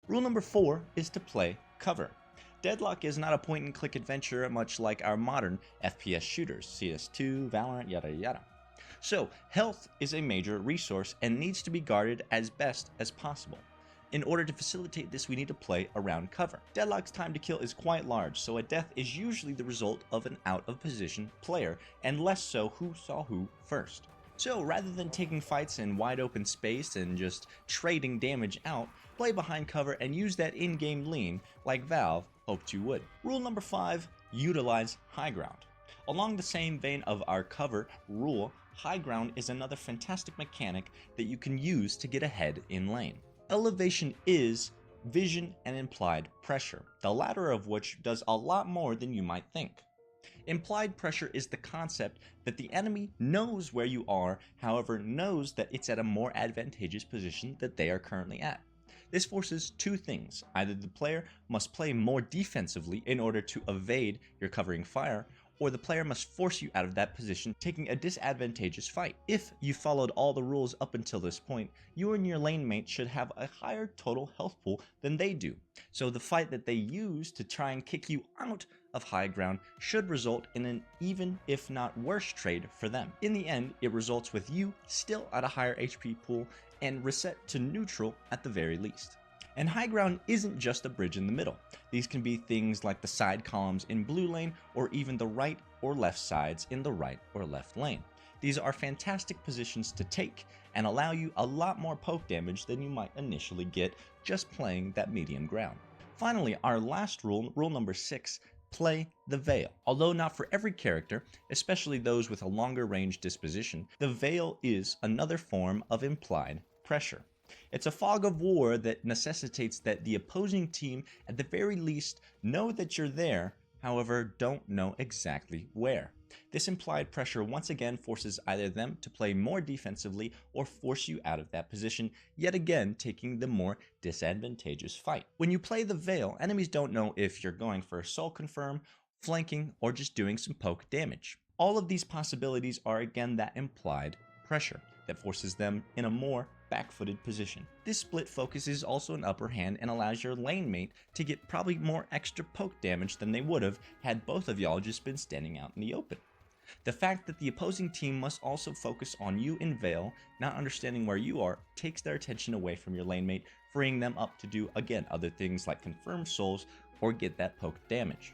Rule number 4 is to play cover. Deadlock is not a point-and-click adventure much like our modern FPS shooters, CS2, Valorant, yada yada. So, health is a major resource and needs to be guarded as best as possible. In order to facilitate this, we need to play around cover. Deadlock's time to kill is quite large, so a death is usually the result of an out-of-position player, and less so who saw who first. So rather than taking fights in wide open space and just trading damage out, play behind cover and use that in-game lean like Valve hoped you would. Rule number 5, utilize high ground. Along the same vein of our cover rule, high ground is another fantastic mechanic that you can use to get ahead in lane. Elevation is vision and implied pressure, the latter of which does a lot more than you might think. Implied pressure is the concept that the enemy knows where you are, however knows that it's at a more advantageous position that they are currently at. This forces two things: either the player must play more defensively in order to evade your covering fire, or the player must force you out of that position, taking a disadvantageous fight. If you followed all the rules up until this point, you and your lane mate should have a higher total health pool than they do. So the fight that they use to try and kick you out of high ground should result in an even, if not worse, trade for them. In the end, it results with you still at a higher HP pool and reset to neutral at the very least. And high ground isn't just a bridge in the middle. These can be things like the side columns in blue lane, or even the right or left sides in the right or left lane. These are fantastic positions to take and allow you a lot more poke damage than you might initially get just playing that medium ground. Finally, our last rule, rule number 6, play the Veil. Although not for every character, especially those with a longer range disposition, the Veil is another form of implied pressure. It's a fog of war that necessitates that the opposing team at the very least know that you're there, however don't know exactly where. This implied pressure once again forces either them to play more defensively or force you out of that position, yet again taking the more disadvantageous fight. When you play the Veil, enemies don't know if you're going for a soul confirm, flanking, or just doing some poke damage. All of these possibilities are again that implied pressure that forces them in a more back-footed position. This split focuses also an upper hand and allows your lane mate to get probably more extra poke damage than they would have had both of y'all just been standing out in the open. The fact that the opposing team must also focus on you in Veil, not understanding where you are, takes their attention away from your lane mate, freeing them up to do again other things like confirm souls or get that poke damage.